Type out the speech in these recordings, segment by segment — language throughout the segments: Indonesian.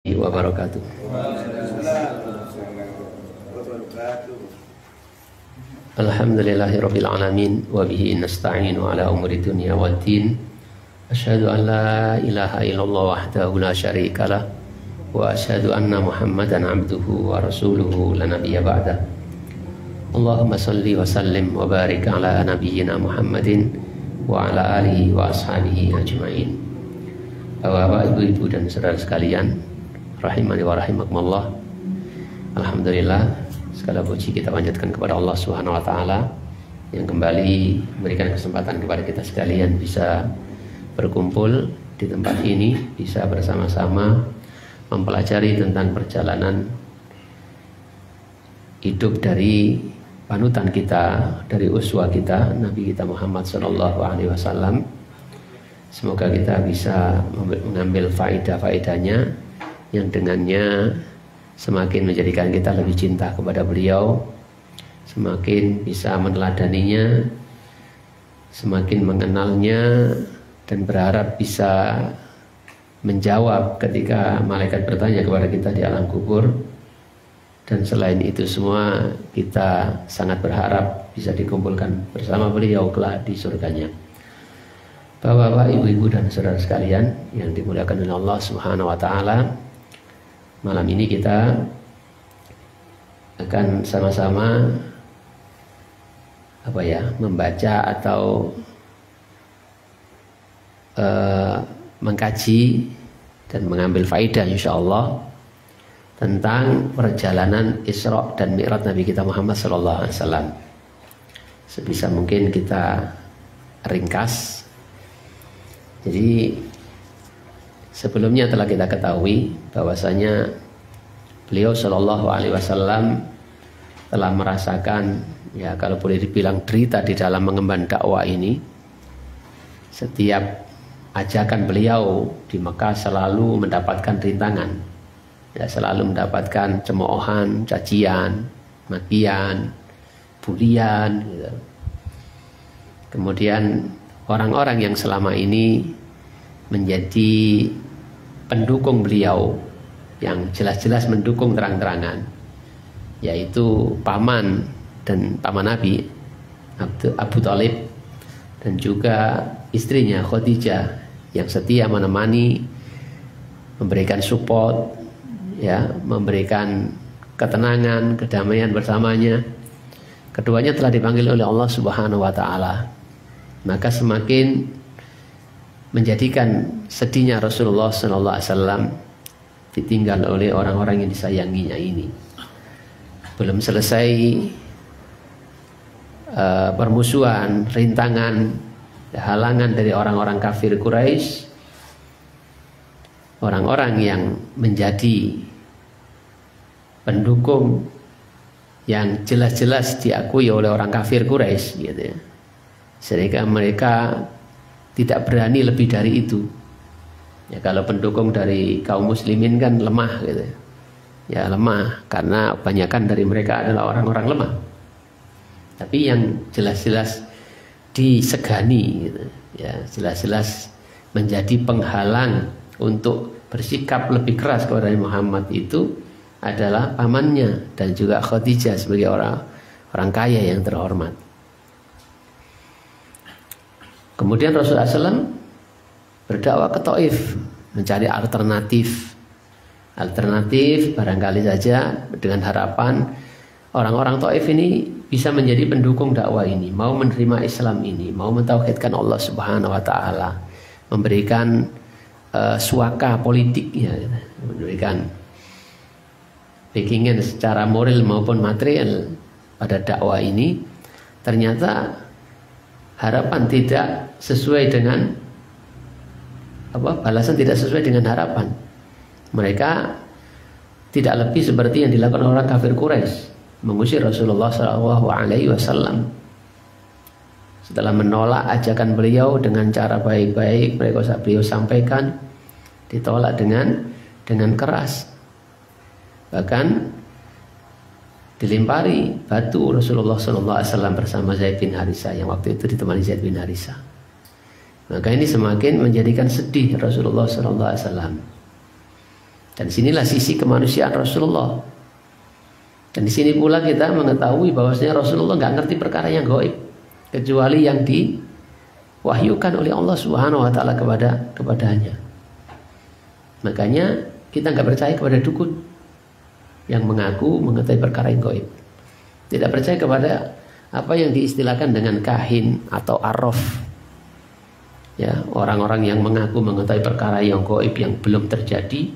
wabarakatuh. Alhamdulillahirabbil alamin wa bihi nasta'inu ala umuri dunya waddin. Asyhadu an la ilaha illallah wahdahu la syarikalah wa asyhadu anna Muhammadan abduhu wa rasuluhu la nabiyya ba'da. Allahumma salli wa sallim wa barik ala nabiyyina Muhammadin wa ala alihi wa ashabihi ajma'in. Bapak-bapak, ibu-ibu dan saudara sekalian, rahimani wa rahimakumullah. Alhamdulillah, segala puji kita panjatkan kepada Allah Subhanahu wa taala yang kembali memberikan kesempatan kepada kita sekalian bisa berkumpul di tempat ini, bisa bersama-sama mempelajari tentang perjalanan hidup dari panutan kita, dari uswah kita, Nabi kita Muhammad sallallahu alaihi wasallam. Semoga kita bisa mengambil faedah-faedahnya yang dengannya semakin menjadikan kita lebih cinta kepada beliau, semakin bisa meneladaninya, semakin mengenalnya, dan berharap bisa menjawab ketika malaikat bertanya kepada kita di alam kubur. Dan selain itu semua, kita sangat berharap bisa dikumpulkan bersama beliau kelak di surganya. Bapak-bapak, ibu-ibu dan saudara sekalian yang dimuliakan oleh Allah Subhanahu wa taala, malam ini kita akan sama-sama membaca atau mengkaji dan mengambil faedah insyaallah tentang perjalanan Isra dan Mi'raj Nabi kita Muhammad sallallahu alaihi wasallam. Sebisa mungkin kita ringkas. Jadi sebelumnya telah kita ketahui bahwasanya beliau sallallahu alaihi wasallam telah merasakan, ya kalau boleh dibilang, derita di dalam mengemban dakwah ini. Setiap ajakan beliau di Mekah selalu mendapatkan rintangan, ya, selalu mendapatkan cemoohan, cacian, makian, bulian, gitu. Kemudian orang-orang yang selama ini menjadi pendukung beliau, yang jelas-jelas mendukung terang-terangan, yaitu paman dan paman Nabi Abu Thalib, dan juga istrinya Khadijah yang setia menemani, memberikan support, ya, memberikan ketenangan, kedamaian bersamanya. Keduanya telah dipanggil oleh Allah Subhanahu wa taala. Maka semakin menjadikan sedihnya Rasulullah sallallahu alaihi wasallam ditinggal oleh orang-orang yang disayanginya ini. Belum selesai permusuhan, rintangan, halangan dari orang-orang kafir Quraisy, orang-orang yang menjadi pendukung yang jelas-jelas diakui oleh orang kafir Quraisy, gitu ya. Sehingga mereka tidak berani lebih dari itu. Ya, kalau pendukung dari kaum muslimin kan lemah, gitu ya, lemah karena kebanyakan dari mereka adalah orang-orang lemah. Tapi yang jelas-jelas disegani, gitu ya, jelas-jelas menjadi penghalang untuk bersikap lebih keras kepada Muhammad itu adalah pamannya dan juga Khadijah sebagai orang kaya yang terhormat. Kemudian Rasulullah SAW berdakwah ke Taif, mencari alternatif barangkali saja dengan harapan orang-orang Taif ini bisa menjadi pendukung dakwah ini, mau menerima Islam ini, mau mentauhidkan Allah Subhanahu wa taala, memberikan suaka politik, ya, memberikan backingan secara moral maupun material pada dakwah ini. Ternyata harapan tidak sesuai dengan balasan tidak sesuai dengan harapan. Mereka tidak lebih seperti yang dilakukan orang kafir Quraisy, mengusir Rasulullah SAW. Setelah menolak ajakan beliau dengan cara baik-baik, beliau sampaikan, ditolak dengan keras. Bahkan dilempari batu Rasulullah SAW bersama Zaid bin Harisah yang waktu itu ditemani Zaid bin Harisah. Maka ini semakin menjadikan sedih Rasulullah SAW. Dan sinilah sisi kemanusiaan Rasulullah. Dan di sini pula kita mengetahui bahwasanya Rasulullah nggak ngerti perkara yang gaib kecuali yang diwahyukan oleh Allah Subhanahu wa taala kepadanya. Makanya kita nggak percaya kepada dukun yang mengaku mengetahui perkara yang gaib. Tidak percaya kepada apa yang diistilahkan dengan kahin atau arraf. Ya, orang-orang yang mengaku mengetahui perkara yang gaib yang belum terjadi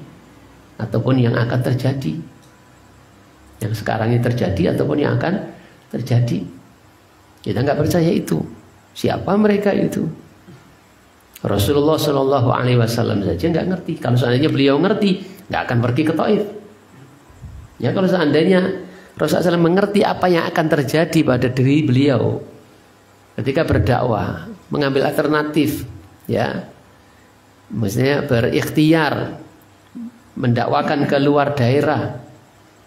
ataupun yang akan terjadi. Yang sekarang ini terjadi ataupun yang akan terjadi. Kita nggak percaya itu. Siapa mereka itu? Rasulullah Shallallahu Alaihi Wasallam saja nggak ngerti. Kalau seandainya beliau ngerti, nggak akan pergi ke Taif. Ya, kalau seandainya Rasulullah SAW mengerti apa yang akan terjadi pada diri beliau ketika berdakwah, mengambil alternatif, ya, maksudnya berikhtiar mendakwakan ke luar daerah.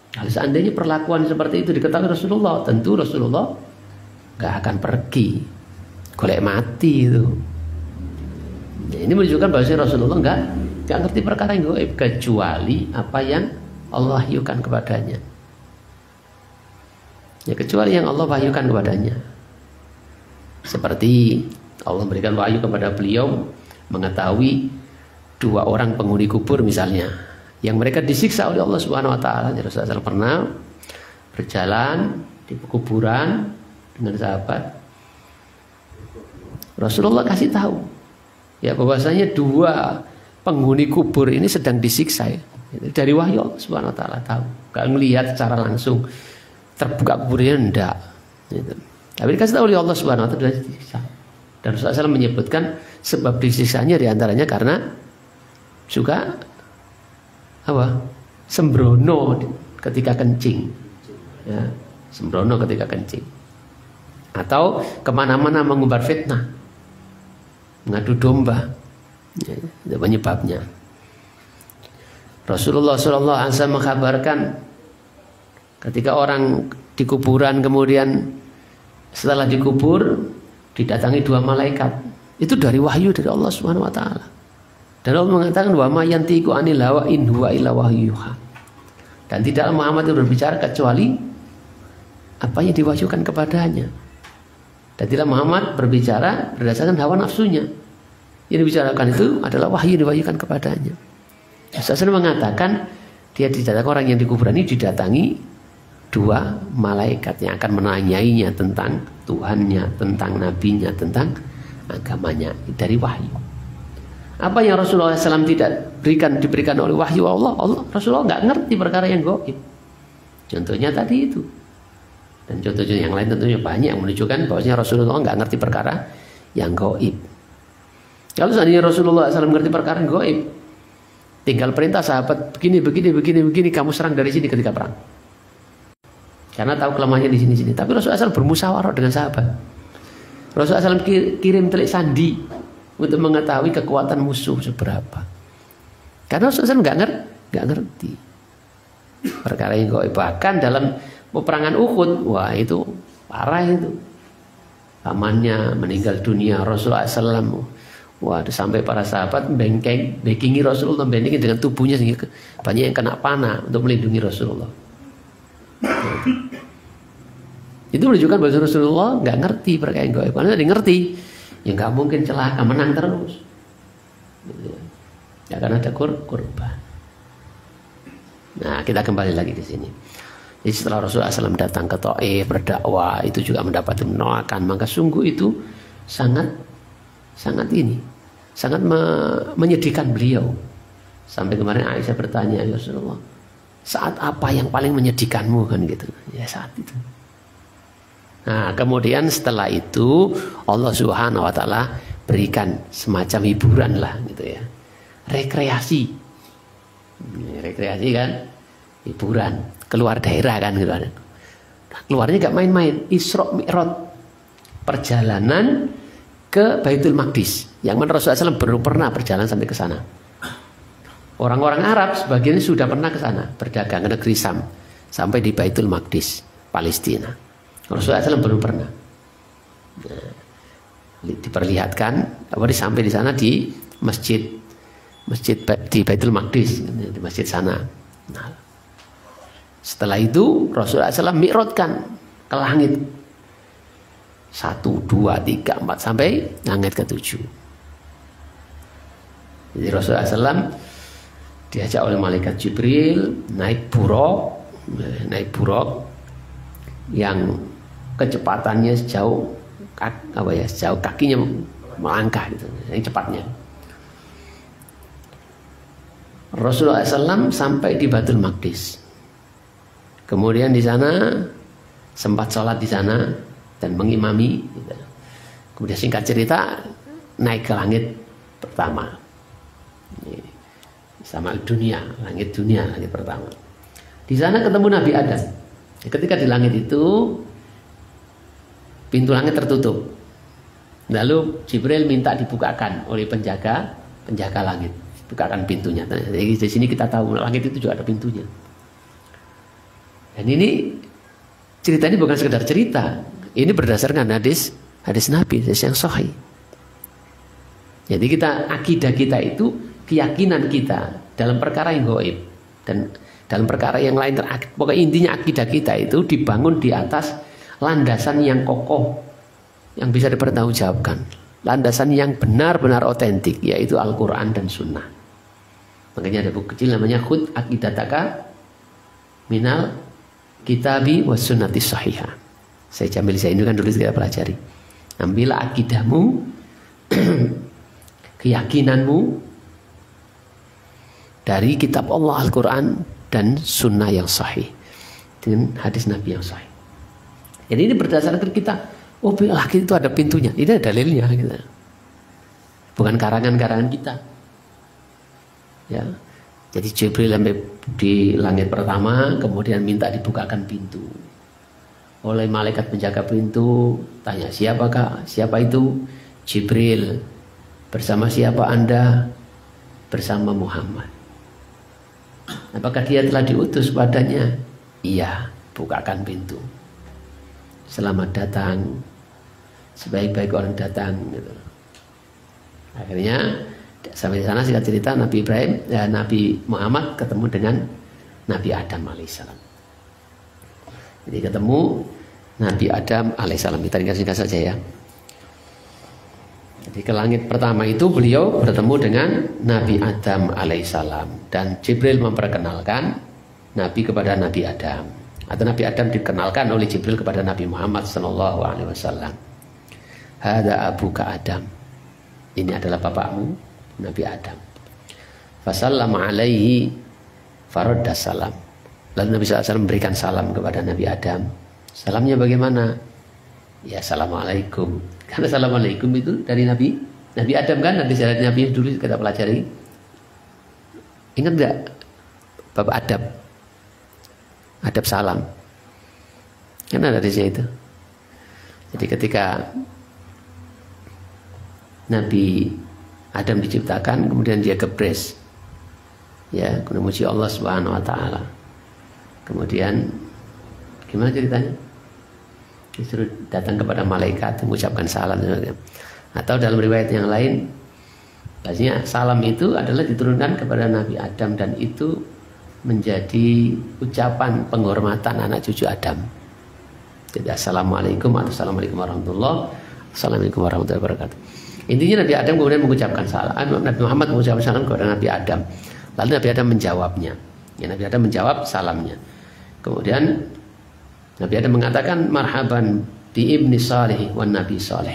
Kalau seandainya perlakuan seperti itu diketahui Rasulullah, tentu Rasulullah nggak akan pergi, golek mati itu. Nah, ini menunjukkan bahwa Rasulullah nggak ngerti perkara yang gaib kecuali apa yang Allah wahyukan kepadanya. Ya, kecuali yang Allah wahyukan kepadanya. Seperti Allah memberikan wahyu kepada beliau mengetahui 2 orang penghuni kubur misalnya, yang mereka disiksa oleh Allah Subhanahu wa taala. Rasulullah SAW pernah berjalan di kuburan dengan sahabat. Rasulullah kasih tahu ya bahwasanya 2 penghuni kubur ini sedang disiksa ya. Dari wahyu Allah Subhanahu wa taala tahu. Enggak ngelihat secara langsung terbuka kuburnya enggak gitu. Tapi dikasih tahu oleh Allah Subhanahu wa taala disiksa. Dan Rasulullah SAW menyebutkan sebab disiksanya diantaranya karena juga apa? Sembrono ketika kencing. Ya, sembrono ketika kencing. Atau kemana-mana mengumbar fitnah, mengadu domba. Ya, itu penyebabnya. Rasulullah SAW mengkabarkan ketika orang di kuburan kemudian setelah dikubur didatangi 2 malaikat. Itu dari wahyu dari Allah Subhanahu wa taala. Dan Allah mengatakan wa ma yantiqu anil hawa in huwa illa wahyuha. Dan tidaklah Muhammad itu berbicara kecuali apa yang diwahyukan kepadanya. Dan tidak Muhammad berbicara berdasarkan hawa nafsunya. Yang dibicarakan itu adalah wahyu yang diwahyukan kepadanya. Rasulullah mengatakan dia didatangi orang yang di kuburan ini didatangi 2 malaikat yang akan menanyainya tentang Tuhannya, tentang nabinya, tentang agamanya dari wahyu. Apa yang Rasulullah SAW tidak diberikan oleh wahyu Allah Rasulullah nggak ngerti perkara yang gaib. Contohnya tadi itu. Dan contoh-contoh yang lain tentunya banyak yang menunjukkan bahwasanya Rasulullah nggak ngerti perkara yang gaib. Kalau seandainya Rasulullah SAW ngerti perkara yang gaib, tinggal perintah sahabat begini, kamu serang dari sini ketika perang. Karena tahu kelemahannya di sini. Tapi Rasulullah SAW bermusyawarah dengan sahabat. Rasulullah SAW kirim telik sandi untuk mengetahui kekuatan musuh seberapa. Karena Rasulullah SAW nggak ngerti perkara yang gaib. Bahkan dalam peperangan Uhud, wah itu parah itu. Pamannya meninggal dunia Rasulullah SAW. Wah, sampai para sahabat backingi Rasulullah, backingi dengan tubuhnya sehingga banyak yang kena panah untuk melindungi Rasulullah. Itu menunjukkan bahwa Rasulullah nggak ngerti perkara yang gaib. Karena dia ngerti, ya nggak mungkin celaka, menang terus. Ya karena ada korban. Nah, kita kembali lagi di sini. Jadi setelah Rasulullah SAW datang ke Taif berdakwah, itu juga mendapat penolakan. Maka sungguh itu sangat menyedihkan beliau. Sampai kemarin Aisyah bertanya, ya Rasulullah, saat apa yang paling menyedihkanmu kan gitu? Ya saat itu. Nah, kemudian setelah itu Allah Subhanahu wa taala berikan semacam hiburan lah gitu ya. Rekreasi kan, hiburan, keluar daerah kan gitu. Nah, keluarnya gak main-main, Isra Mi'raj, perjalanan ke Baitul Maqdis. Yang mana Rasulullah SAW belum pernah berjalan sampai ke sana. Orang-orang Arab sebagian sudah pernah ke sana berdagang ke negeri Sam sampai di Baitul Maqdis, Palestina. Rasulullah SAW belum pernah. Nah, diperlihatkan sampai di sana di Masjid masjid di Baitul Maqdis, di masjid sana. Nah, setelah itu Rasulullah SAW mi'rajkan ke langit 1, 2, 3, 4 sampai langit ke-7. Jadi Rasulullah SAW diajak oleh malaikat Jibril naik buraq yang kecepatannya sejauh kakinya melangkah gitu, yang cepatnya. Rasulullah SAW sampai di Baitul Maqdis. Kemudian di sana sempat sholat di sana dan mengimami. Gitu. Kemudian singkat cerita naik ke langit pertama. Sama dunia, langit pertama. Di sana ketemu Nabi Adam. Ketika di langit itu pintu langit tertutup. Lalu Jibril minta dibukakan oleh penjaga langit, bukakan pintunya. Jadi di sini kita tahu langit itu juga ada pintunya. Dan ini cerita ini bukan sekedar cerita, ini berdasarkan hadis Nabi, hadis yang sahih. Jadi akidah kita itu keyakinan kita dalam perkara yang gaib dan dalam perkara yang lain. Pokoknya intinya akidah kita itu dibangun di atas landasan yang kokoh, yang bisa dipertanggungjawabkan, landasan yang benar-benar otentik, yaitu Al-Quran dan Sunnah. Makanya ada buku kecil namanya Khud Aqidataka Minal Kitabi was Sunnati Sahihah. Saya Jamil Zaini kan dulu kita pelajari. Ambillah akidahmu, keyakinanmu dari kitab Allah Al-Quran dan Sunnah yang sahih, dengan hadis Nabi yang sahih. Jadi ini berdasarkan kita, oh langit itu ada pintunya, ini ada dalilnya gitu. Bukan karangan-karangan kita. Ya. Jadi Jibril sampai di langit pertama, kemudian minta dibukakan pintu. Oleh malaikat penjaga pintu, tanya siapakah? Siapa itu? Jibril. Bersama siapa Anda? Bersama Muhammad. Apakah dia telah diutus padanya? Iya, bukakan pintu. Selamat datang, sebaik-baik orang datang gitu. Akhirnya sampai di sana singkat cerita Nabi Muhammad ketemu dengan Nabi Adam alaihissalam. Jadi ketemu Nabi Adam alaihissalam. Kita ringkas saja ya. Jadi ke langit pertama itu beliau bertemu dengan Nabi Adam alaihissalam, dan Jibril memperkenalkan Nabi kepada Nabi Adam, atau Nabi Adam dikenalkan oleh Jibril kepada Nabi Muhammad sallallahu alaihi wasallam. Hada abuka Adam. Ini adalah bapakmu Nabi Adam. Fasallama alaihi faradda salam. Lalu Nabi SAW memberikan salam kepada Nabi Adam. Salamnya bagaimana? Ya, assalamualaikum. Karena assalamualaikum itu dari Nabi Adam kan, nanti dari Nabi dulu kita pelajari. Ingat enggak Bapak Adab salam? Kan ada di situ. Jadi ketika Nabi Adam diciptakan, kemudian dia gebres, ya, memuji Allah Subhanahu Wa Taala. Kemudian gimana ceritanya? Disuruh datang kepada malaikat mengucapkan salam. Atau dalam riwayat yang lain, biasanya salam itu adalah diturunkan kepada Nabi Adam, dan itu menjadi ucapan penghormatan anak cucu Adam. Jadi assalamualaikum atau assalamualaikum warahmatullahi, assalamualaikum warahmatullahi wabarakatuh. Intinya Nabi Adam kemudian mengucapkan salam, Nabi Muhammad mengucapkan salam kepada Nabi Adam. Lalu Nabi Adam menjawabnya. Ya, Nabi Adam menjawab salamnya. Kemudian Nabi Adam mengatakan marhaban bi ibni salih wan nabi salih.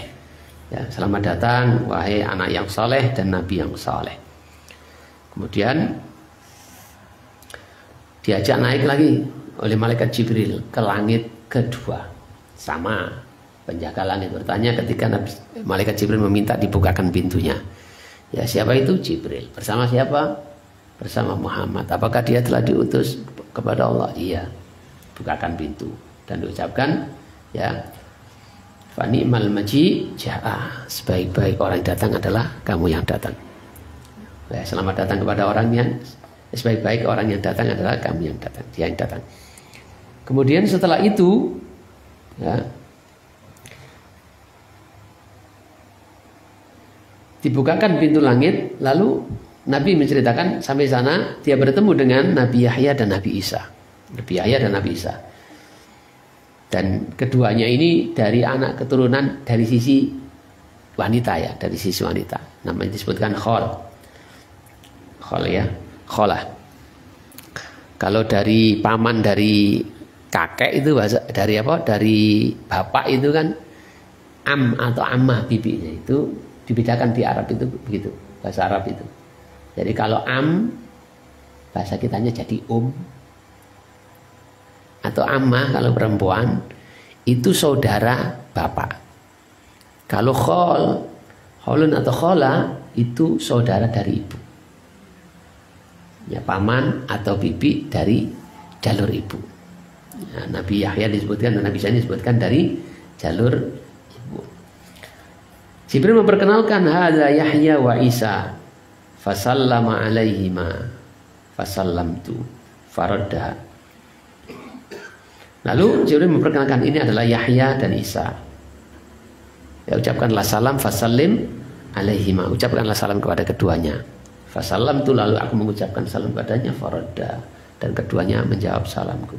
Ya, selamat datang wahai anak yang saleh dan nabi yang saleh. Kemudian diajak naik lagi oleh malaikat Jibril ke langit kedua. Sama penjaga langit bertanya ketika malaikat Jibril meminta dibukakan pintunya. Ya, siapa itu? Jibril. Bersama siapa? Bersama Muhammad. Apakah dia telah diutus kepada Allah? Iya. Bukakan pintu dan diucapkan, ya, fa ni'mal maji ja'a, sebaik-baik orang yang datang adalah kamu yang datang. Ya, selamat datang kepada orang yang sebaik-baik orang yang datang adalah kamu yang datang, dia yang datang. Kemudian setelah itu, ya, dibukakan pintu langit, lalu Nabi menceritakan sampai sana dia bertemu dengan Nabi Yahya dan Nabi Isa. Nabi Yahya dan Nabi Isa. Dan keduanya ini dari anak keturunan dari sisi wanita ya, dari sisi wanita. Namanya disebutkan Khol. Khol ya, Kholah. Kalau dari paman dari kakek itu bahasa dari apa? Dari bapak itu kan am atau ammah bibinya itu dibedakan di Arab itu begitu, bahasa Arab itu. Jadi kalau am bahasa kitanya jadi atau ammah kalau perempuan itu saudara bapak. Kalau kholun atau khola itu saudara dari ibu. Ya, paman atau bibi dari jalur ibu. Ya, Nabi Yahya disebutkan dan Nabi Isa disebutkan dari jalur ibu. Jibril memperkenalkan hadza Yahya wa Isa. Fasallama alaihima fasallamtu faradda. Lalu Jibril memperkenalkan ini adalah Yahya dan Isa. Ya, ucapkanlah salam fasallim alaihima. Ucapkanlah salam kepada keduanya. Fasallamtu, lalu aku mengucapkan salam kepadanya faradda, dan keduanya menjawab salamku.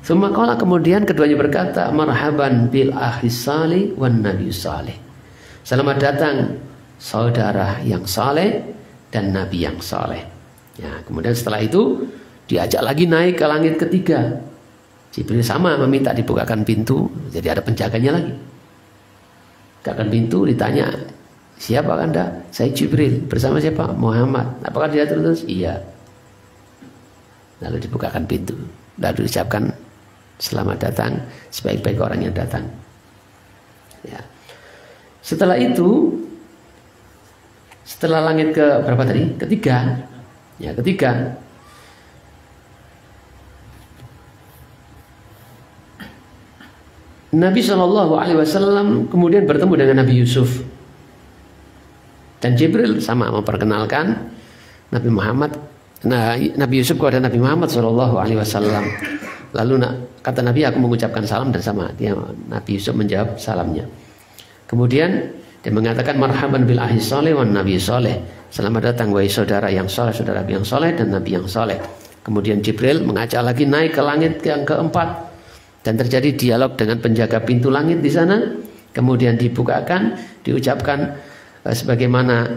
Summa kemudian keduanya berkata, marhaban bil akhi salih wan nabi salih. Selamat datang saudara yang saleh dan nabi yang saleh. Ya, kemudian setelah itu diajak lagi naik ke langit ketiga. Jibril sama meminta dibukakan pintu, jadi ada penjaganya lagi. Bukakan pintu, ditanya, siapa Anda? Saya Jibril. Bersama siapa? Muhammad. Apakah dia terus? Iya. Lalu dibukakan pintu, lalu diucapkan selamat datang sebaik-baik orang yang datang. Ya. Setelah itu, setelah langit ke berapa tadi? Ketiga. Ya, ketiga. Nabi SAW kemudian bertemu dengan Nabi Yusuf. Dan Jibril sama memperkenalkan Nabi Muhammad. Nah, Nabi Yusuf kepada Nabi Muhammad SAW. Lalu kata Nabi, aku mengucapkan salam dan sama. Nabi Yusuf menjawab salamnya. Kemudian dia mengatakan marhaban bil ahli soleh wan nabi soleh. Selamat datang wahai saudara yang soleh, saudara yang soleh dan nabi yang soleh. Kemudian Jibril mengajak lagi naik ke langit yang keempat. Dan terjadi dialog dengan penjaga pintu langit di sana. Kemudian dibukakan, diucapkan sebagaimana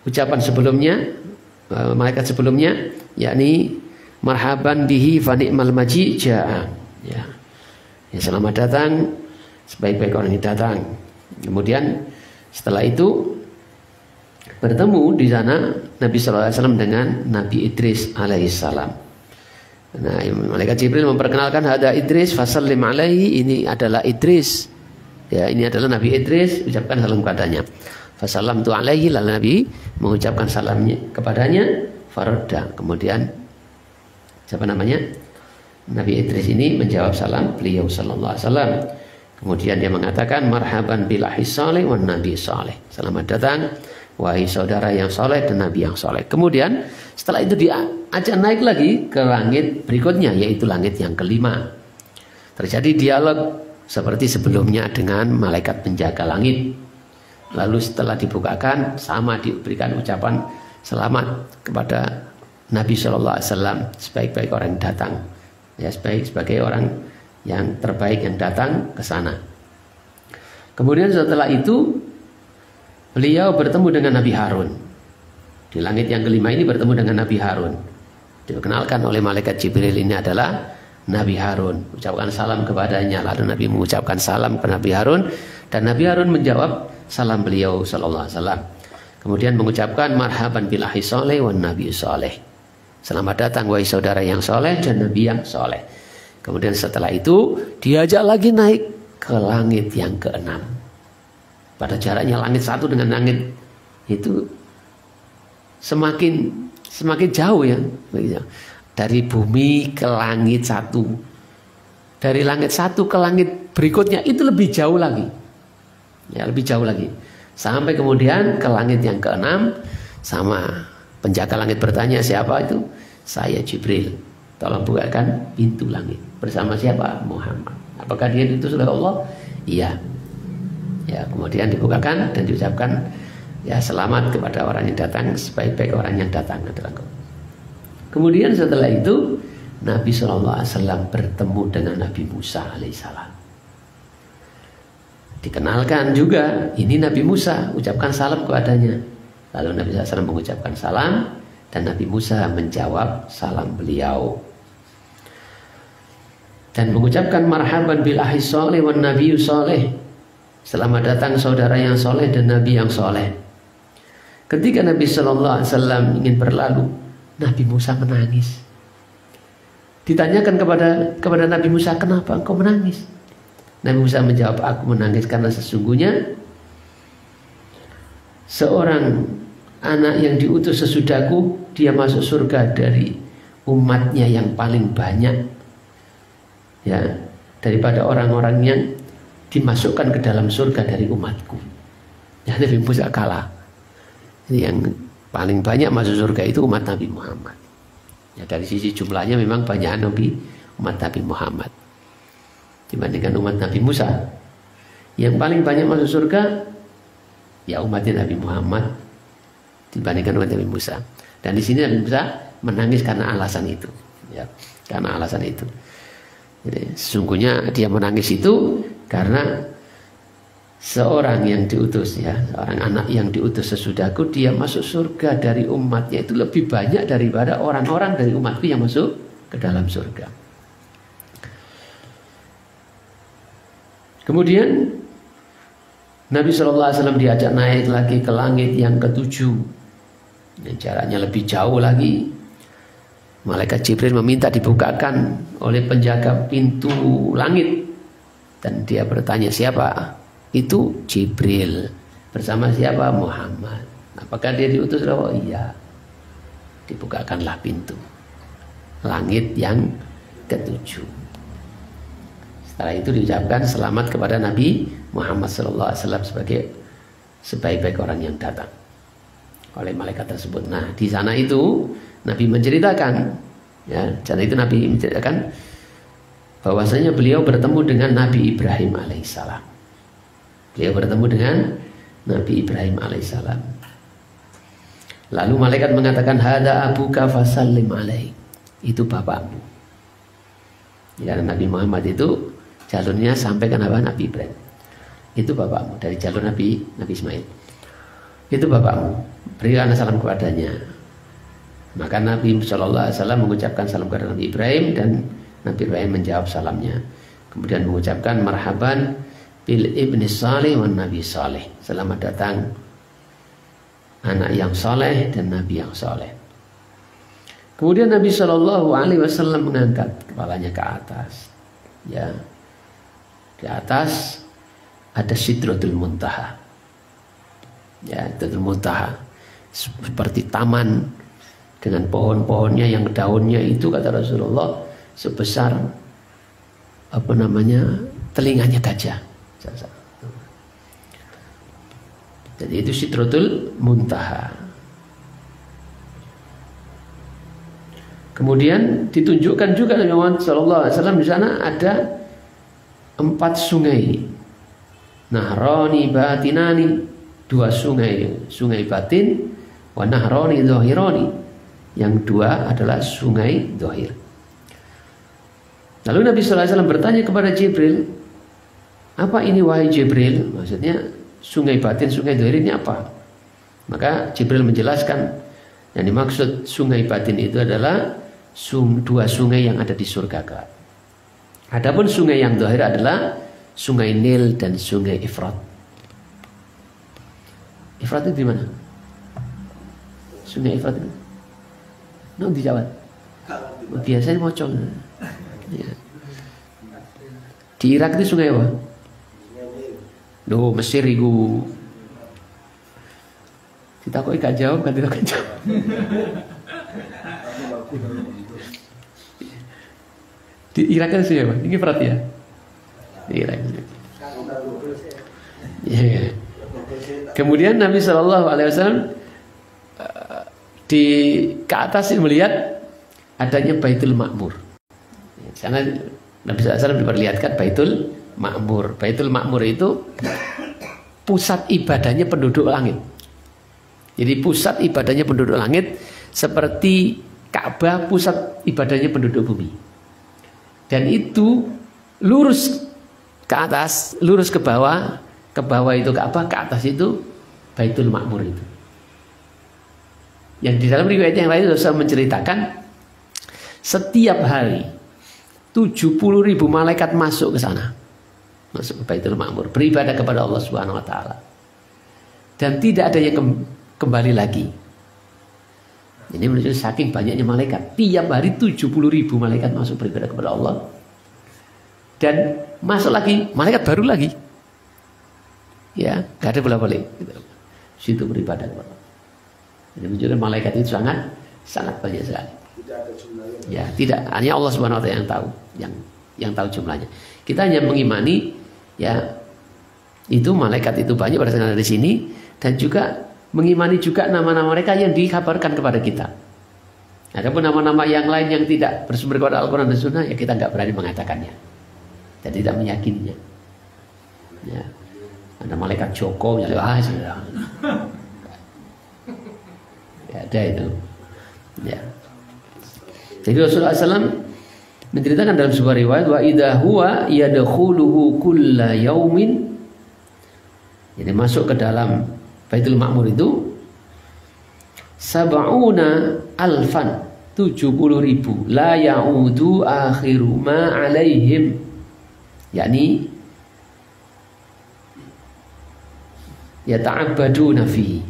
ucapan sebelumnya, malaikat sebelumnya, yakni marhaban bihi fa ni'mal maji jaa. Ya. Ya, selamat datang sebaik-baik orang yang datang. Kemudian setelah itu bertemu di sana Nabi SAW dengan Nabi Idris alaihissalam. Nah, malaikat Jibril memperkenalkan hada Idris fasallim alaihi, ini adalah Idris. Ya, ini adalah Nabi Idris, ucapkan salam kepadanya. Fasallamtu alaihi, lalu Nabi mengucapkan salamnya kepadanya, faradda. Kemudian siapa namanya? Nabi Idris ini menjawab salam beliau sallallahu alaihi wasallam. Kemudian dia mengatakan marhaban bil ahli salih wan nabi salih. Selamat datang wahai saudara yang soleh dan nabi yang soleh. Kemudian setelah itu diajak naik lagi ke langit berikutnya, yaitu langit yang kelima. Terjadi dialog seperti sebelumnya dengan malaikat penjaga langit. Lalu setelah dibukakan sama diberikan ucapan selamat kepada Nabi Shallallahu Alaihi Wasallam sebaik-baik orang yang datang. Ya, sebagai orang yang terbaik yang datang ke sana. Kemudian setelah itu beliau bertemu dengan Nabi Harun. Di langit yang kelima ini bertemu dengan Nabi Harun. Dikenalkan oleh malaikat Jibril, ini adalah Nabi Harun. Ucapkan salam kepadanya. Lalu Nabi mengucapkan salam kepada Nabi Harun. Dan Nabi Harun menjawab salam beliau sallallahu alaihi wasallam. Kemudian mengucapkan marhaban bil ahli soleh wan nabi soleh. Selamat datang wahai saudara yang soleh dan nabi yang soleh. Kemudian setelah itu diajak lagi naik ke langit yang keenam. Pada jaraknya langit satu dengan langit itu semakin jauh ya. Dari bumi ke langit satu. Dari langit satu ke langit berikutnya itu lebih jauh lagi. Ya, lebih jauh lagi. Sampai kemudian ke langit yang keenam, sama penjaga langit bertanya, siapa itu? Saya Jibril. Tolong bukakan pintu langit. Bersama siapa? Muhammad. Apakah dia diutus oleh Allah? Iya. Ya, kemudian dibukakan dan diucapkan Ya, selamat kepada orang yang datang, sebaik-baik orang yang datang adalah engkau. Kemudian setelah itu Nabi SAW bertemu dengan Nabi Musa alaihissalam. Dikenalkan juga, ini Nabi Musa, ucapkan salam kepadanya. Lalu Nabi SAW mengucapkan salam dan Nabi Musa menjawab salam beliau. Dan mengucapkan marhaban bil ahi soleh wan nabiyyu soleh. Selamat datang saudara yang soleh dan Nabi yang soleh. Ketika Nabi SAW ingin berlalu, Nabi Musa menangis. Ditanyakan kepada Nabi Musa, kenapa engkau menangis? Nabi Musa menjawab, aku menangis karena sesungguhnya seorang anak yang diutus sesudahku, dia masuk surga dari umatnya yang paling banyak, ya, daripada orang-orang yang dimasukkan ke dalam surga dari umatku. Ya, Nabi Musa kalah. Yang paling banyak masuk surga itu umat Nabi Muhammad. Ya, dari sisi jumlahnya memang banyak umat Nabi Muhammad dibandingkan umat Nabi Musa. Yang paling banyak masuk surga ya umatnya Nabi Muhammad dibandingkan umat Nabi Musa. Dan di sini Nabi Musa menangis karena alasan itu. Ya, karena alasan itu. Jadi sesungguhnya dia menangis itu karena seorang yang diutus, ya, seorang anak yang diutus sesudahku, dia masuk surga dari umatnya itu lebih banyak daripada orang-orang dari umatku yang masuk ke dalam surga. Kemudian Nabi SAW diajak naik lagi ke langit yang ketujuh, yang jaraknya lebih jauh lagi. Malaikat Jibril meminta dibukakan oleh penjaga pintu langit, dan dia bertanya, siapa? Itu Jibril. Bersama siapa? Muhammad. Apakah dia diutus? Oh iya. Dibukakanlah pintu langit yang ketujuh. Setelah itu diucapkan selamat kepada Nabi Muhammad SAW sebagai sebaik-baik orang yang datang oleh malaikat tersebut. Nah, di sana itu Nabi menceritakan, ya, sana itu Nabi menceritakan bahwasanya beliau bertemu dengan Nabi Ibrahim alaihissalam. Beliau bertemu dengan Nabi Ibrahim alaihissalam. Lalu malaikat mengatakan, hada abuka fasallim alaih. Itu bapakmu. Ya, Nabi Muhammad itu jalurnya sampai ke Nabi Ibrahim. Itu bapakmu, dari jalur Nabi Ismail. Itu bapakmu, berikan salam kepadanya. Maka Nabi SAW mengucapkan salam kepada Nabi Ibrahim, dan Nabi Ibrahim menjawab salamnya. Kemudian mengucapkan marhaban bil ibni salih wan nabi salih. Selamat datang anak yang saleh dan nabi yang saleh. Kemudian Nabi SAW mengangkat kepalanya ke atas. Ya, di atas ada Sidratul Muntaha. Ya, Sidratul Muntaha seperti taman dengan pohon-pohonnya yang daunnya itu, kata Rasulullah, sebesar telinganya gajah. Jadi itu Sidratul Muntaha. Kemudian ditunjukkan juga Nabi Muhammad SAW di sana ada 4 sungai. Nahrani batinani, 2 sungai batin, wa nahrani zahirani, yang 2 adalah sungai zahir. Lalu Nabi SAW bertanya kepada Jibril, apa ini wahai Jibril? Maksudnya sungai batin, sungai zahir ini apa? Maka Jibril menjelaskan, yang dimaksud sungai batin itu adalah 2 sungai yang ada di surga kelak. Adapun sungai yang zahir adalah sungai Nil dan sungai Efrat. Efrat itu di mana? Sungai Efrat itu? Di Jawa. Biasanya mocong. Ya. Di Irak itu sungai apa? Loh, Mesir itu. Kita kok gak jawab, kan tidak jawab. Di Irak itu sungai apa? Ini Efrat ya? Di Irak. Ya. Kemudian Nabi SAW ke atas melihat adanya Baitul Ma'mur. Sana Nabi SAW diperlihatkan Baitul Ma'mur. Baitul Ma'mur itu pusat ibadahnya penduduk langit. Jadi pusat ibadahnya penduduk langit seperti Ka'bah pusat ibadahnya penduduk bumi. Dan itu lurus ke atas, lurus ke bawah itu Ka'bah, ke atas itu Baitul Ma'mur itu. Yang di dalam riwayat yang lain Rasul menceritakan setiap hari 70.000 malaikat masuk ke sana. Masuk ke Baitul Ma'mur, beribadah kepada Allah Subhanahu wa taala. Dan tidak ada yang kembali lagi. Ini menunjukkan saking banyaknya malaikat. Tiap hari 70.000 malaikat masuk beribadah kepada Allah. Dan masuk lagi, malaikat baru lagi. Ya, gak ada bolak-balik. Situ beribadah kepada Allah. Ini menunjukkan malaikat itu sangat banyak sekali. Tidak ada jumlahnya. Ya, tidak. Hanya Allah Subhanahu wa taala yang tahu, yang tahu jumlahnya. Kita hanya mengimani ya itu malaikat itu banyak pada saat di sini, dan juga mengimani juga nama-nama mereka yang dikabarkan kepada kita. Adapun nama-nama yang lain yang tidak bersumber kepada Al-Quran dan Sunnah, ya kita nggak berani mengatakannya dan tidak meyakininya. Ya, ada malaikat Joko, ya sudah. Ya, ada itu. Ya. Jadi Rasulullah SAW menceritakan dalam sebuah riwayat, wa idza huwa yadkhuluhu kulla yaumin. Jadi masuk ke dalam Baitul Ma'mur itu sab'una alfan, 70.000, la ya'udu akhiru ma alaihim, yakni yata'abbaduna fihi.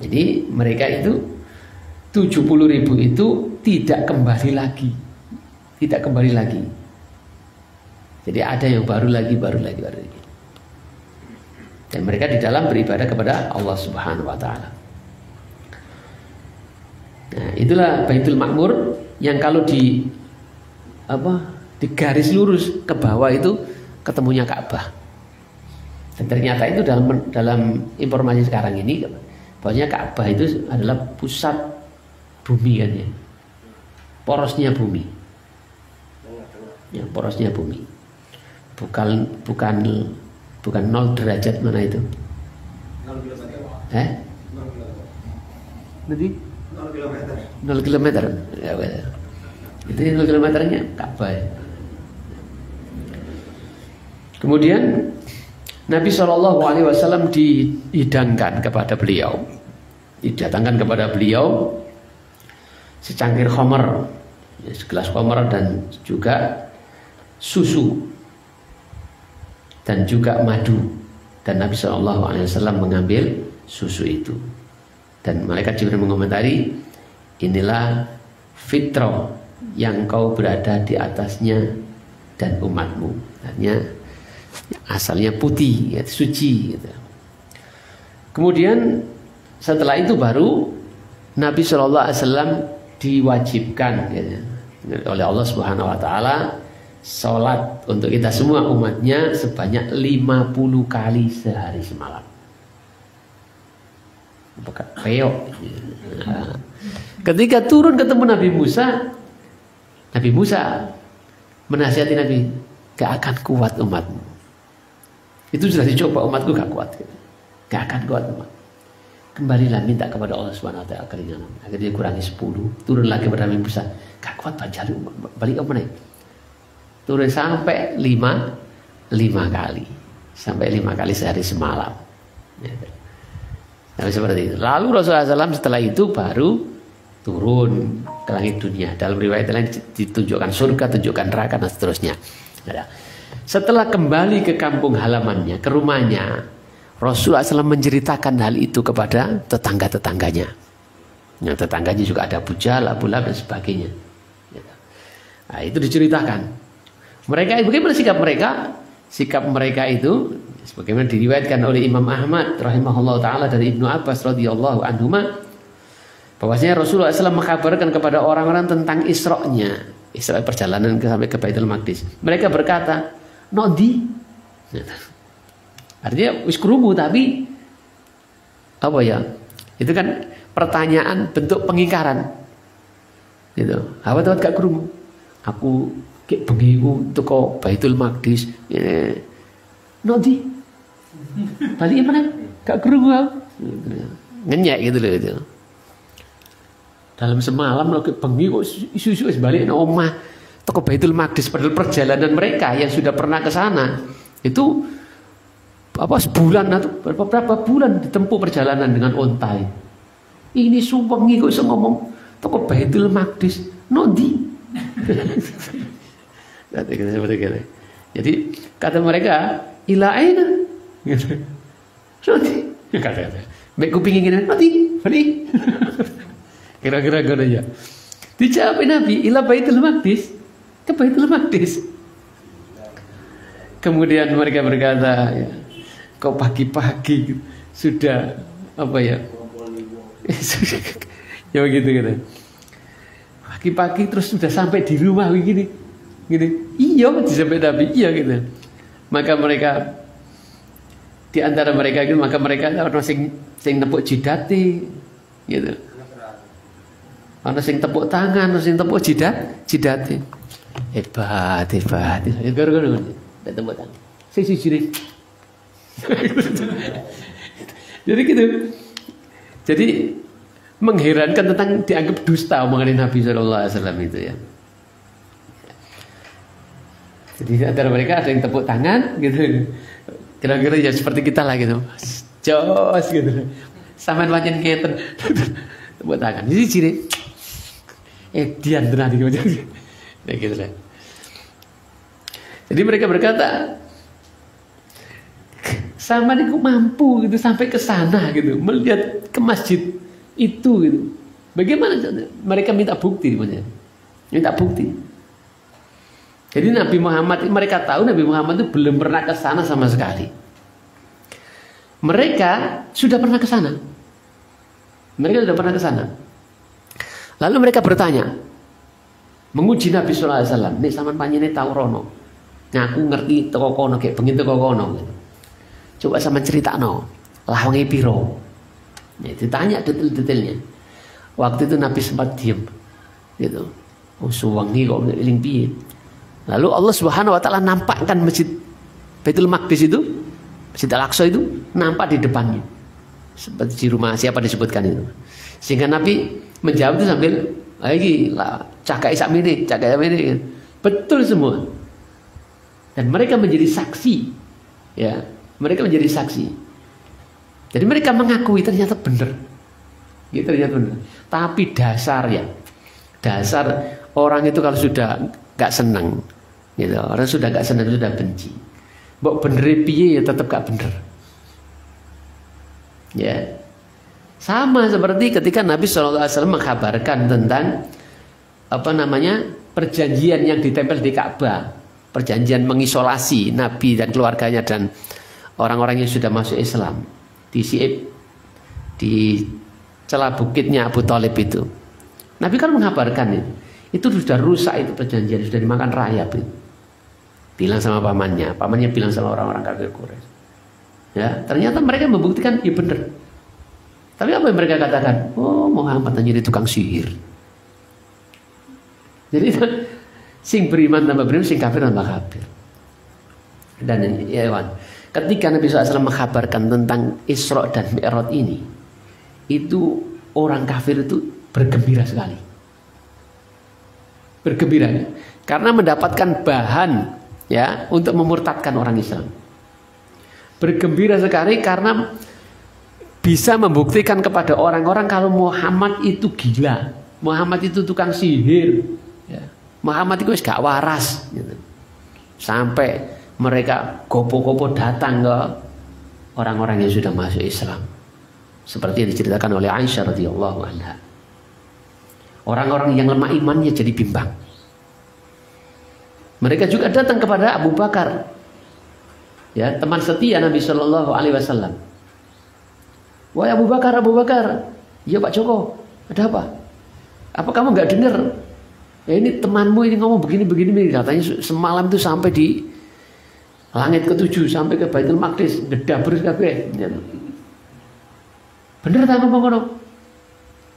Jadi mereka itu 70.000 itu tidak kembali lagi. Tidak kembali lagi. Jadi ada yang baru lagi. Dan mereka di dalam beribadah kepada Allah Subhanahu wa taala. Nah, itulah Baitul Ma'mur yang kalau di garis lurus ke bawah itu ketemunya Ka'bah. Dan ternyata itu dalam informasi sekarang ini bahwasanya Ka'bah itu adalah pusat bumi kan ya. Porosnya bumi. Ya, porosnya bumi. Bukan 0 derajat mana itu? 0 kilometer. Nanti 0 kilometer. 0 kilometer. Ya, itu 0 kilometernya Ka'bah. Ya. Kemudian Nabi SAW dihidangkan kepada beliau, didatangkan kepada beliau secangkir khamar, segelas khamar, dan juga susu dan juga madu. Dan Nabi SAW mengambil susu itu. Dan malaikat Jibril mengomentari, inilah fitrah yang kau berada di atasnya dan umatmu. Artinya asalnya putih, ya, suci gitu. Kemudian setelah itu baru Nabi SAW diwajibkan ya, oleh Allah Subhanahu wa taala sholat untuk kita semua umatnya sebanyak 50 kali sehari semalam. Peok. Nah, ketika turun ketemu Nabi Musa menasihati Nabi, gak akan kuat umatmu. Itu sudah dicoba, umatku gak kuat. Gak akan kuat umat. Kembalilah minta kepada Allah Subhanahu wa taala keringanan. Akhirnya kurangi 10. Turun lagi kepada Nabi Musa. Gak kuat balik apa naik. Turun sampai 5 kali. Sampai 5 kali sehari semalam. Nah, seperti itu. Lalu Rasulullah SAW setelah itu baru turun ke langit dunia. Dalam riwayat lain ditunjukkan surga, tunjukkan neraka, dan seterusnya. Setelah kembali ke kampung halamannya, ke rumahnya, Rasulullah SAW menceritakan hal itu kepada tetangga-tetangganya. Yang tetangganya juga ada Abu Jahal, Abu Lahab, dan sebagainya. Nah, itu diceritakan. Mereka, bagaimana sikap mereka? Sikap mereka itu sebagaimana diriwayatkan oleh Imam Ahmad rahimahullah taala dari Ibnu Abbas radhiyallahu anhuma, bahwasanya Rasulullah SAW mengkabarkan kepada orang-orang tentang Isra-nya, Isra perjalanan sampai ke Baitul Maqdis. Mereka berkata, "Nodi." Artinya wis krungu, tapi apa ya? Itu kan pertanyaan bentuk pengingkaran. Gitu. Apa tuh gak krungu? Aku kayak bengiku teko Baitul Maqdis. Nodi. Balik mana? Gak krungu aku. ngenyek gitu loh itu. Dalam semalam lagi bengi kok isu-isu balik nang omah toko Baitul Maqdis, padahal perjalanan mereka yang sudah pernah ke sana itu sebulan atau berapa bulan ditempuh perjalanan dengan onta. Ini suwengi kok iso ngomong toko Baitul Maqdis nondi. Jadi kata mereka ila aina gitu. Nondi kata. Mek kuping ngene nondi. Kira-kira ngono ya. Dijawab Nabi, ila Baitul Maqdis, ke Baitul Maqdis. Kemudian mereka berkata, ya, kok pagi-pagi sudah apa ya? Ya begitu gitu. Pagi-pagi terus sudah sampai di rumah begini. Gini. Iya, sampai Nabi, iya gitu. Maka mereka di antara mereka itu maka mereka orang sing nepuk jidati gitu. Ana sing tepuk tangan, ana sing tepuk jidate. Hebat. Gara-gara tepuk tangan. Sing siji. Jadi gitu. Jadi mengherankan tentang dianggap dusta omongan Nabi sallallahu alaihi wasallam itu ya. Jadi antara mereka ada yang tepuk tangan gitu. Kira-kira ya seperti kita lah gitu. Jos gitu. Sampean pancen ngeten. Tepuk tangan. Jadi ciri dian tenan iki. Nah gitu lah. Jadi mereka berkata, sama niku mampu gitu sampai ke sana gitu, melihat ke masjid itu gitu. Bagaimana mereka minta bukti sebenarnya? Minta bukti. Jadi Nabi Muhammad, mereka tahu Nabi Muhammad itu belum pernah ke sana sama sekali. Mereka sudah pernah ke sana. Mereka sudah pernah ke sana. Lalu mereka bertanya, menguji Nabi sallallahu alaihi wasallam, "Nek sampean panjenengan tahu rono, ngaku ngerti teko kono kayak bengi teko kono." Gitu. Coba sampean critakno, lawange piro? Ya, ditanya detail-detailnya. Waktu itu Nabi sempat diam. Gitu. Oh, suwengi kok eling piye? Lalu Allah Subhanahu wa taala nampakkan masjid Baitul Maqdis itu, Masjid Al-Aqsa itu nampak di depannya. Seperti di rumah siapa disebutkan itu. Sehingga Nabi menjawab itu sambil lagi lah cakai sakmene. Betul semua. Dan mereka menjadi saksi. Ya, mereka menjadi saksi. Jadi mereka mengakui ternyata benar. Gitu ternyata benar. Tapi dasar orang itu kalau sudah gak senang, gitu. Orang sudah gak senang, sudah benci. Mbok bener piye ya tetap gak bener. Ya. Sama seperti ketika Nabi SAW mengkabarkan tentang perjanjian yang ditempel di Ka'bah, perjanjian mengisolasi Nabi dan keluarganya dan orang-orang yang sudah masuk Islam di Si'ib, di celah bukitnya Abu Thalib itu. Nabi kan mengabarkan itu sudah rusak, itu perjanjian sudah dimakan rayap itu. Bilang sama pamannya bilang sama orang-orang kafir Quraisy. Ya, ternyata mereka membuktikan iya benar. Tapi apa yang mereka katakan? Oh, Muhammad jadi tukang sihir. Jadi sing beriman tambah beriman, sing kafir tambah kafir. Dan ya, ketika Nabi SAW mengkabarkan tentang Isra dan Mi'raj ini, itu orang kafir itu bergembira sekali. Bergembira karena mendapatkan bahan ya untuk memurtadkan orang Islam. Bergembira sekali karena bisa membuktikan kepada orang-orang kalau Muhammad itu gila, Muhammad itu tukang sihir, ya. Muhammad itu gak waras, gitu. Sampai mereka gopo-gopo datang ke orang-orang yang sudah masuk Islam, seperti yang diceritakan oleh Aisyah radhiyallahu anha. Orang-orang yang lemah imannya jadi bimbang. Mereka juga datang kepada Abu Bakar, ya, teman setia Nabi Shallallahu Alaihi Wasallam. Wahai Abu Bakar, ya Pak Joko, ada apa? Apa kamu nggak dengar? Ya ini temanmu ini ngomong begini, katanya semalam itu sampai di langit ke-7, sampai ke Baitul Maqdis, gedabres kabeh. Bener tak ngomong ngono?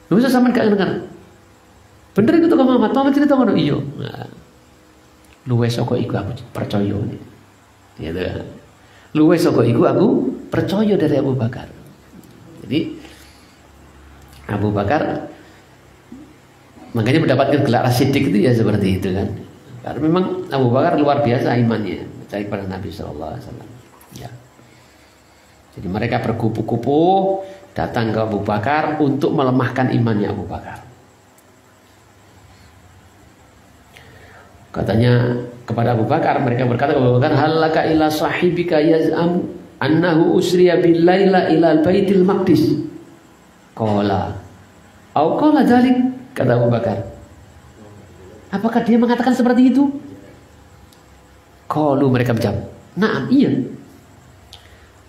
Lu usah sampean gak dengar. Bener itu kok Muhammad cerita ngono? Iya. Nah, luwes saka iku aku percaya nih. Gitu. Luwes saka iku aku percaya dari Abu Bakar. Jadi Abu Bakar makanya mendapatkan gelar As-Siddiq itu ya seperti itu kan. Karena memang Abu Bakar luar biasa imannya daripada Nabi SAW. Ya. Jadi mereka berkupu-kupu datang ke Abu Bakar untuk melemahkan imannya Abu Bakar. Katanya kepada Abu Bakar, mereka berkata kepada Abu Bakar, halaka ila sahibika yaz'am annahu usriya billaila ila baitil maqdis. Qala au qala dzalik, kata Abu Bakar. Apakah dia mengatakan seperti itu? Qalu, mereka menjawab, na'am, iya.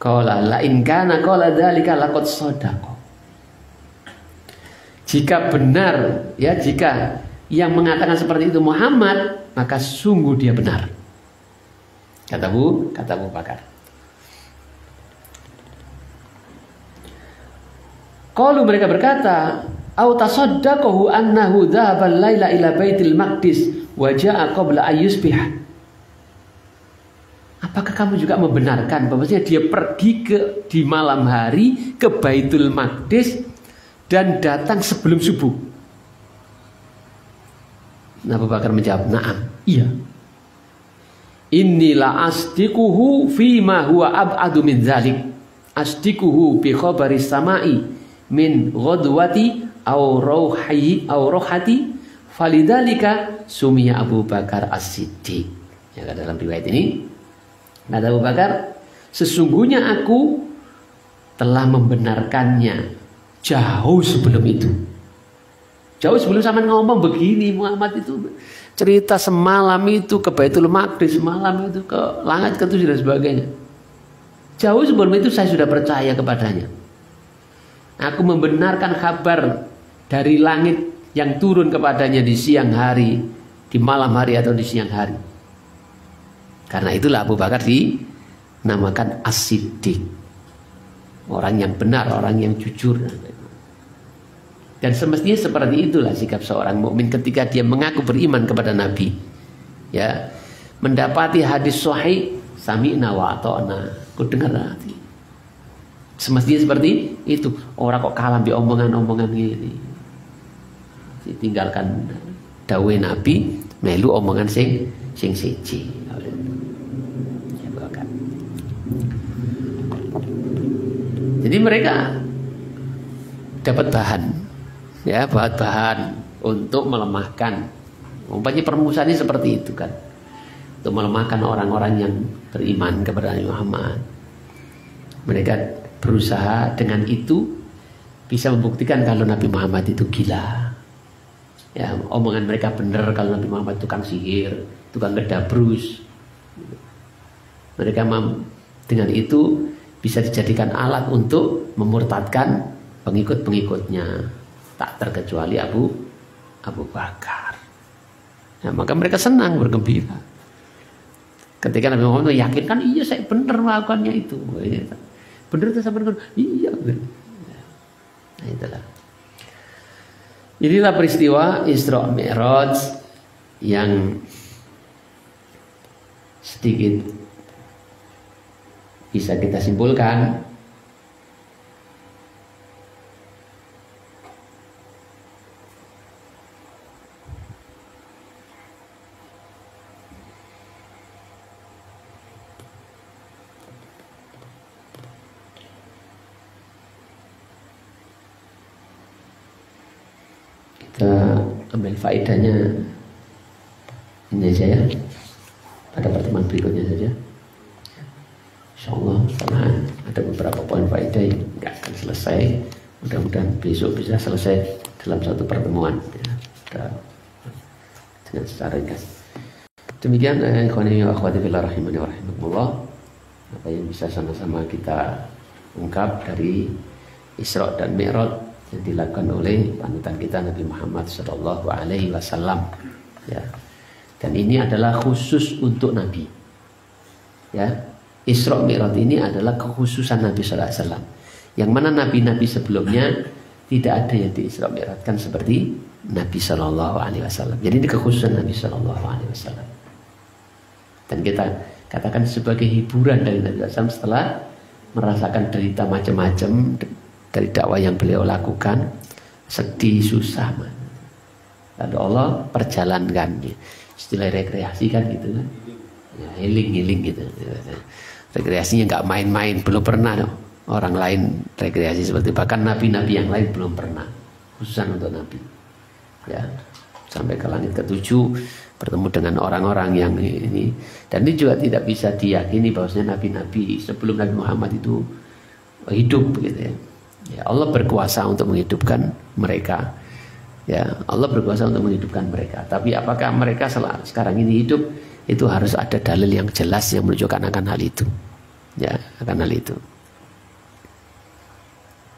Qala la in kana qala dzalika laqad shadaqa. Jika benar, ya, jika yang mengatakan seperti itu Muhammad, maka sungguh dia benar. Kata Abu Bakar. Qalu, mereka berkata, au tasaddaqahu annahu dhahaba al-laila ila baitil maqdis wa jaa qabla ayyusbih. Apakah kamu juga membenarkan bahwasanya dia pergi di malam hari ke Baitul Maqdis dan datang sebelum subuh? Abu Bakar menjawab, na'am, iya. Inilah asdiquhu fima huwa ab'adu min dzalik. Asdiquhu bi khabari samai min ghadwati aw rauhati falidalika sumiya Abu Bakar As-Siddiq. Ya, dalam riwayat ini kata Abu Bakar, sesungguhnya aku telah membenarkannya jauh sebelum itu. Jauh sebelum sama ngomong begini, Muhammad itu cerita semalam itu ke Baitul Maqdis, semalam itu ke langit ke-7 dan sebagainya. Jauh sebelum itu saya sudah percaya kepadanya. Aku membenarkan kabar dari langit yang turun kepadanya di siang hari, di malam hari atau di siang hari. Karena itulah Abu Bakar dinamakan As-Siddiq, orang yang benar, orang yang jujur. Dan semestinya seperti itulah sikap seorang mukmin ketika dia mengaku beriman kepada Nabi. Ya, mendapati hadis sahih, sami'na wa ata'na, ku dengar hati. Semestinya seperti itu. Orang kok kalah di omongan-omongan ini. Tinggalkan dawe Nabi, melu omongan sing siji. Jadi mereka dapat bahan, ya, bahan untuk melemahkan. Umpamanya permusuhannya seperti itu kan, untuk melemahkan orang-orang yang beriman kepada Nabi Muhammad. Mereka berusaha dengan itu bisa membuktikan kalau Nabi Muhammad itu gila. Ya, omongan mereka benar kalau Nabi Muhammad tukang sihir, tukang ngedabrus. Mereka dengan itu bisa dijadikan alat untuk memurtadkan pengikut-pengikutnya, tak terkecuali Abu Bakar. Nah, maka mereka senang, bergembira ketika Nabi Muhammad meyakinkan, iya saya benar melakukannya itu. Benar itu sama dengan iya. Nah, itulah. Inilah peristiwa Isra Mi'raj yang sedikit bisa kita simpulkan kita ambil faedahnya ini saja ya, pada pertemuan berikutnya saja. InsyaAllah karena ada beberapa poin faedah yang nggak akan selesai. Mudah-mudahan besok bisa selesai dalam satu pertemuan ya, dengan secara ringkas. Demikian ikhwani wa akhwati fillah rahimani wa rahimakumullah, apa yang bisa sama-sama kita ungkap dari Isra dan Mi'raj yang dilakukan oleh panutan kita Nabi Muhammad sallallahu alaihi wasallam ya. Dan ini adalah khusus untuk Nabi. Ya. Isra Mi'raj ini adalah kekhususan Nabi sallallahu alaihi wasallam. Yang mana nabi-nabi sebelumnya tidak ada yang di Isra Mi'rajkan seperti Nabi sallallahu alaihi wasallam. Jadi ini kekhususan Nabi sallallahu alaihi wasallam. Dan kita katakan sebagai hiburan dari Nabi SAW setelah merasakan derita macam-macam dari dakwah yang beliau lakukan, sedih, susah. Lalu Allah perjalankan. Istilah rekreasi kan gitu kan. Ya, healing gitu. Rekreasinya nggak main-main, belum pernah dong. Orang lain rekreasi seperti bahkan nabi-nabi yang lain belum pernah, khususan untuk nabi. Ya, sampai ke langit ke-7 bertemu dengan orang-orang yang ini, dan ini juga tidak bisa diyakini bahwasanya nabi-nabi sebelum Nabi Muhammad itu hidup gitu ya. Ya, Allah berkuasa untuk menghidupkan mereka. Ya, Allah berkuasa untuk menghidupkan mereka. Tapi apakah mereka sekarang ini hidup? Itu harus ada dalil yang jelas yang menunjukkan akan hal itu. Ya, akan hal itu.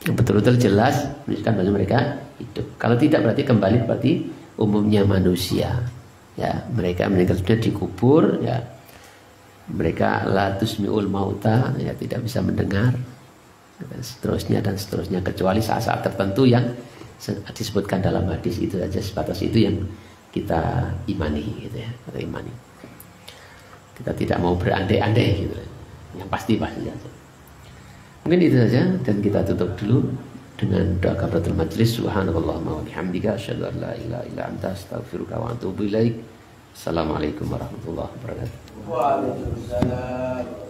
Yang betul-betul jelas menunjukkan bahwa mereka hidup. Kalau tidak berarti umumnya manusia. Ya, mereka meninggal dunia dikubur. Ya, mereka la tusmi'ul mauta. Ya, tidak bisa mendengar. Dan seterusnya kecuali saat-saat tertentu yang disebutkan dalam hadis itu saja, sebatas itu yang kita imani gitu ya, kita imani. Kita tidak mau berandai-andai gitu. Yang pasti saja. Mungkin itu saja dan kita tutup dulu dengan doa kafaratul majlis. Subhanallahumma wa bihamdika asyhadu an la ilaha illa anta astaghfiruka wa atubu ilaik. Assalamualaikum warahmatullahi wabarakatuh. Waalaikumsalam.